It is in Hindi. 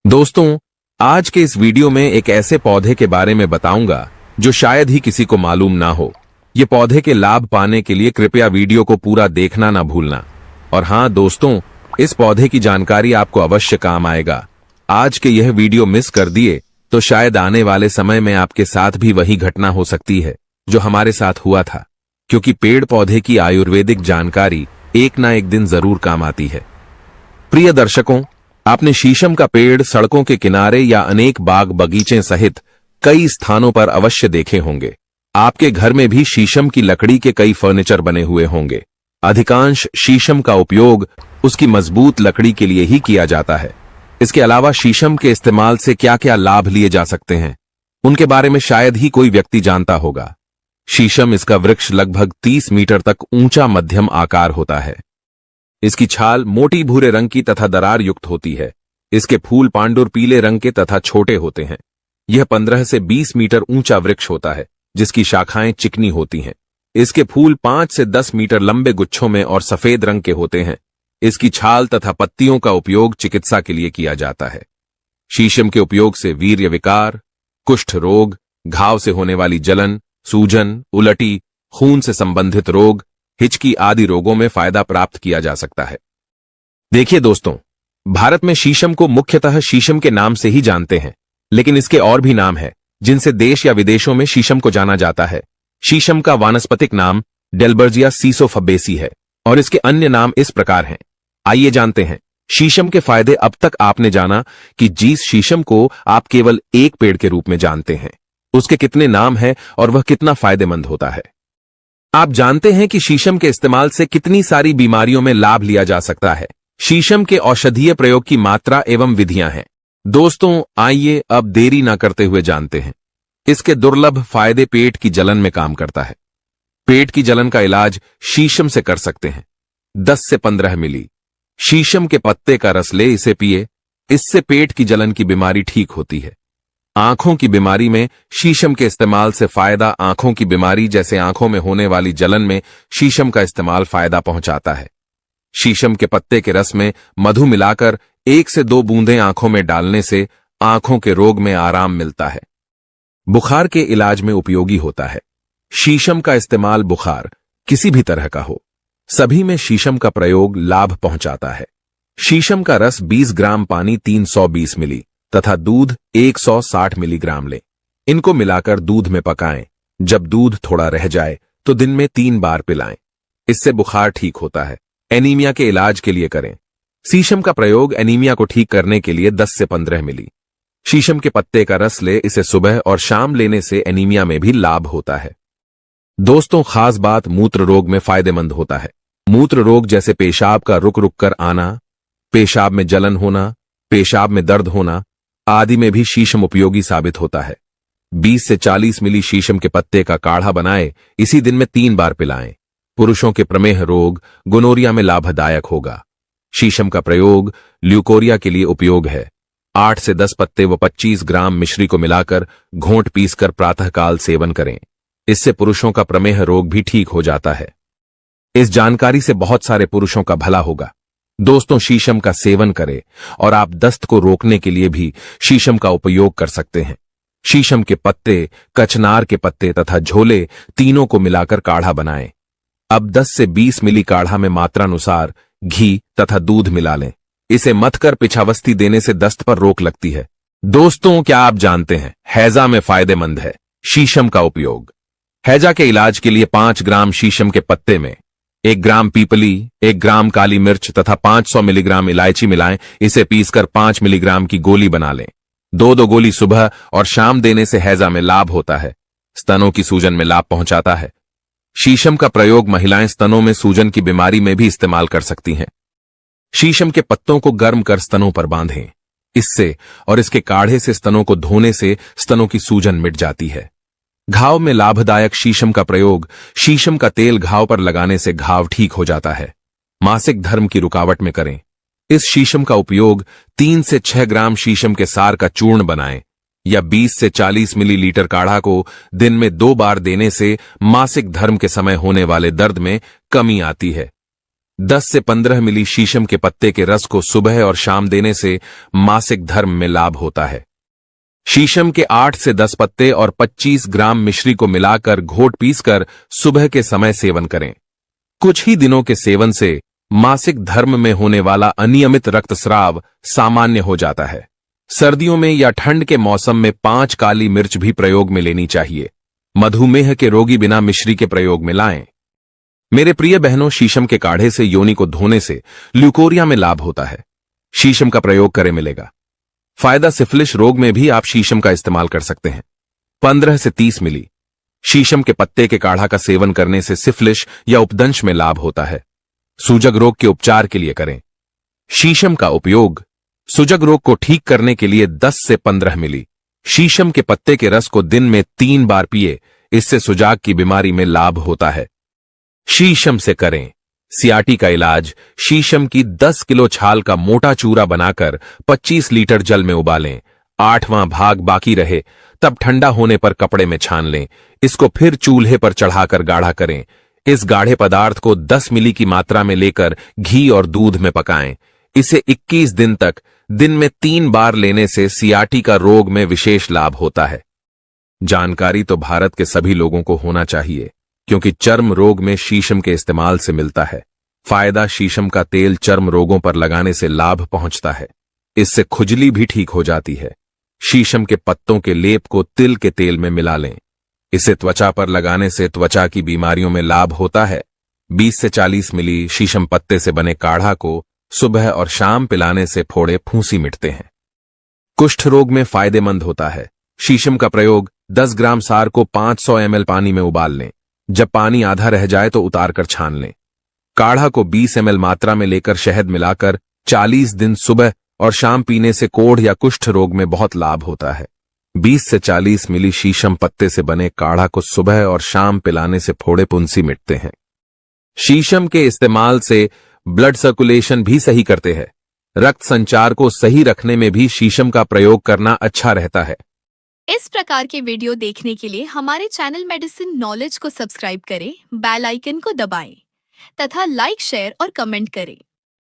दोस्तों, आज के इस वीडियो में एक ऐसे पौधे के बारे में बताऊंगा जो शायद ही किसी को मालूम ना हो। ये पौधे के लाभ पाने के लिए कृपया वीडियो को पूरा देखना ना भूलना। और हाँ दोस्तों, इस पौधे की जानकारी आपको अवश्य काम आएगा। आज के यह वीडियो मिस कर दिए तो शायद आने वाले समय में आपके साथ भी वही घटना हो सकती है जो हमारे साथ हुआ था, क्योंकि पेड़ पौधे की आयुर्वेदिक जानकारी एक ना एक दिन जरूर काम आती है। प्रिय दर्शकों, आपने शीशम का पेड़ सड़कों के किनारे या अनेक बाग बगीचे सहित कई स्थानों पर अवश्य देखे होंगे। आपके घर में भी शीशम की लकड़ी के कई फर्नीचर बने हुए होंगे। अधिकांश शीशम का उपयोग उसकी मजबूत लकड़ी के लिए ही किया जाता है। इसके अलावा शीशम के इस्तेमाल से क्या क्या लाभ लिए जा सकते हैं, उनके बारे में शायद ही कोई व्यक्ति जानता होगा। शीशम इसका वृक्ष लगभग 30 मीटर तक ऊंचा मध्यम आकार होता है। इसकी छाल मोटी भूरे रंग की तथा दरार युक्त होती है। इसके फूल पांडुर पीले रंग के तथा छोटे होते हैं। यह 15 से 20 मीटर ऊंचा वृक्ष होता है, जिसकी शाखाएं चिकनी होती हैं। इसके फूल 5 से 10 मीटर लंबे गुच्छों में और सफेद रंग के होते हैं। इसकी छाल तथा पत्तियों का उपयोग चिकित्सा के लिए किया जाता है। शीशम के उपयोग से वीर्य विकार, कुष्ठ रोग, घाव से होने वाली जलन, सूजन, उलटी, खून से संबंधित रोग, हिचकी आदि रोगों में फायदा प्राप्त किया जा सकता है। देखिए दोस्तों, भारत में शीशम को मुख्यतः शीशम के नाम से ही जानते हैं, लेकिन इसके और भी नाम हैं जिनसे देश या विदेशों में शीशम को जाना जाता है। शीशम का वानस्पतिक नाम डेल्बर्जिया सीसोफबेसी है और इसके अन्य नाम इस प्रकार हैं। आइए जानते हैं शीशम के फायदे। अब तक आपने जाना कि जिस शीशम को आप केवल एक पेड़ के रूप में जानते हैं, उसके कितने नाम हैं और वह कितना फायदेमंद होता है। आप जानते हैं कि शीशम के इस्तेमाल से कितनी सारी बीमारियों में लाभ लिया जा सकता है। शीशम के औषधीय प्रयोग की मात्रा एवं विधियां हैं। दोस्तों, आइए अब देरी ना करते हुए जानते हैं इसके दुर्लभ फायदे। पेट की जलन में काम करता है। पेट की जलन का इलाज शीशम से कर सकते हैं। 10 से 15 मिली शीशम के पत्ते का रस ले इसे पिए। इससे पेट की जलन की बीमारी ठीक होती है। आंखों की बीमारी में शीशम के इस्तेमाल से फायदा। आंखों की बीमारी जैसे आंखों में होने वाली जलन में शीशम का इस्तेमाल फायदा पहुंचाता है। शीशम के पत्ते के रस में मधु मिलाकर 1 से 2 बूंदें आंखों में डालने से आंखों के रोग में आराम मिलता है। बुखार के इलाज में उपयोगी होता है। शीशम का इस्तेमाल बुखार किसी भी तरह का हो, सभी में शीशम का प्रयोग लाभ पहुंचाता है। शीशम का रस 20 ग्राम पानी 320 मिली तथा दूध 160 मिलीग्राम लें। इनको मिलाकर दूध में पकाएं। जब दूध थोड़ा रह जाए तो दिन में 3 बार पिलाएं। इससे बुखार ठीक होता है। एनीमिया के इलाज के लिए करें। शीशम का प्रयोग एनीमिया को ठीक करने के लिए 10 से 15 मिली शीशम के पत्ते का रस ले। इसे सुबह और शाम लेने से एनीमिया में भी लाभ होता है। दोस्तों, खास बात मूत्र रोग में फायदेमंद होता है। मूत्र रोग जैसे पेशाब का रुक रुक कर आना, पेशाब में जलन होना, पेशाब में दर्द होना आदि में भी शीशम उपयोगी साबित होता है। 20 से 40 मिली शीशम के पत्ते का काढ़ा बनाए। इसी दिन में 3 बार पिलाएं। पुरुषों के प्रमेह रोग, गोनोरिया में लाभदायक होगा। शीशम का प्रयोग ल्यूकोरिया के लिए उपयोग है। 8 से 10 पत्ते व 25 ग्राम मिश्री को मिलाकर घोंट पीसकर प्रातःकाल सेवन करें। इससे पुरुषों का प्रमेह रोग भी ठीक हो जाता है। इस जानकारी से बहुत सारे पुरुषों का भला होगा। दोस्तों, शीशम का सेवन करें और आप दस्त को रोकने के लिए भी शीशम का उपयोग कर सकते हैं। शीशम के पत्ते, कचनार के पत्ते तथा झोले तीनों को मिलाकर काढ़ा बनाएं। अब 10 से 20 मिली काढ़ा में मात्रानुसार घी तथा दूध मिला लें। इसे मथ कर पिछावस्ती देने से दस्त पर रोक लगती है। दोस्तों, क्या आप जानते हैं हैजा में फायदेमंद है शीशम का उपयोग। हैजा के इलाज के लिए 5 ग्राम शीशम के पत्ते में 1 ग्राम पीपली, 1 ग्राम काली मिर्च तथा 500 मिलीग्राम इलायची मिलाएं। इसे पीसकर 5 मिलीग्राम की गोली बना लें। 2-2 गोली सुबह और शाम देने से हैजा में लाभ होता है। स्तनों की सूजन में लाभ पहुंचाता है। शीशम का प्रयोग महिलाएं स्तनों में सूजन की बीमारी में भी इस्तेमाल कर सकती हैं। शीशम के पत्तों को गर्म कर स्तनों पर बांधें। इससे और इसके काढ़े से स्तनों को धोने से स्तनों की सूजन मिट जाती है। घाव में लाभदायक शीशम का प्रयोग शीशम का तेल घाव पर लगाने से घाव ठीक हो जाता है। मासिक धर्म की रुकावट में करें। इस शीशम का उपयोग 3 से 6 ग्राम शीशम के सार का चूर्ण बनाएं या 20 से 40 मिलीलीटर काढ़ा को दिन में 2 बार देने से मासिक धर्म के समय होने वाले दर्द में कमी आती है। 10 से 15 मिली शीशम के पत्ते के रस को सुबह और शाम देने से मासिक धर्म में लाभ होता है। शीशम के 8 से 10 पत्ते और 25 ग्राम मिश्री को मिलाकर घोट पीसकर सुबह के समय सेवन करें। कुछ ही दिनों के सेवन से मासिक धर्म में होने वाला अनियमित रक्तस्राव सामान्य हो जाता है। सर्दियों में या ठंड के मौसम में 5 काली मिर्च भी प्रयोग में लेनी चाहिए। मधुमेह के रोगी बिना मिश्री के प्रयोग में लाएं। मेरे प्रिय बहनों, शीशम के काढ़े से योनि को धोने से ल्यूकोरिया में लाभ होता है। शीशम का प्रयोग करें मिलेगा फायदा। सिफिलिस रोग में भी आप शीशम का इस्तेमाल कर सकते हैं। 15 से 30 मिली शीशम के पत्ते के काढ़ा का सेवन करने से सिफिलिस या उपदंश में लाभ होता है। सूजक रोग के उपचार के लिए करें। शीशम का उपयोग सूजक रोग को ठीक करने के लिए 10 से 15 मिली शीशम के पत्ते के रस को दिन में 3 बार पिए। इससे सुजाग की बीमारी में लाभ होता है। शीशम से करें सियाटी का इलाज। शीशम की 10 किलो छाल का मोटा चूरा बनाकर 25 लीटर जल में उबालें। 8वां भाग बाकी रहे तब ठंडा होने पर कपड़े में छान लें। इसको फिर चूल्हे पर चढ़ाकर गाढ़ा करें। इस गाढ़े पदार्थ को 10 मिली की मात्रा में लेकर घी और दूध में पकाएं। इसे 21 दिन तक दिन में 3 बार लेने से सियाटिका रोग में विशेष लाभ होता है। जानकारी तो भारत के सभी लोगों को होना चाहिए, क्योंकि चर्म रोग में शीशम के इस्तेमाल से मिलता है फायदा। शीशम का तेल चर्म रोगों पर लगाने से लाभ पहुंचता है। इससे खुजली भी ठीक हो जाती है। शीशम के पत्तों के लेप को तिल के तेल में मिला लें। इसे त्वचा पर लगाने से त्वचा की बीमारियों में लाभ होता है। 20 से 40 मिली शीशम पत्ते से बने काढ़ा को सुबह और शाम पिलाने से फोड़े फूंसी मिटते हैं। कुष्ठ रोग में फायदेमंद होता है। शीशम का प्रयोग 10 ग्राम सार को 500 ml पानी में उबाल लें। जब पानी आधा रह जाए तो उतारकर छान लें। काढ़ा को 20 ml मात्रा में लेकर शहद मिलाकर 40 दिन सुबह और शाम पीने से कोढ़ या कुष्ठ रोग में बहुत लाभ होता है। 20 से 40 मिली शीशम पत्ते से बने काढ़ा को सुबह और शाम पिलाने से फोड़े फुंसी मिटते हैं। शीशम के इस्तेमाल से ब्लड सर्कुलेशन भी सही करते हैं। रक्त संचार को सही रखने में भी शीशम का प्रयोग करना अच्छा रहता है। इस प्रकार के वीडियो देखने के लिए हमारे चैनल मेडिसिन नॉलेज को सब्सक्राइब करें, बेल आइकन को दबाएं तथा लाइक, शेयर और कमेंट करें।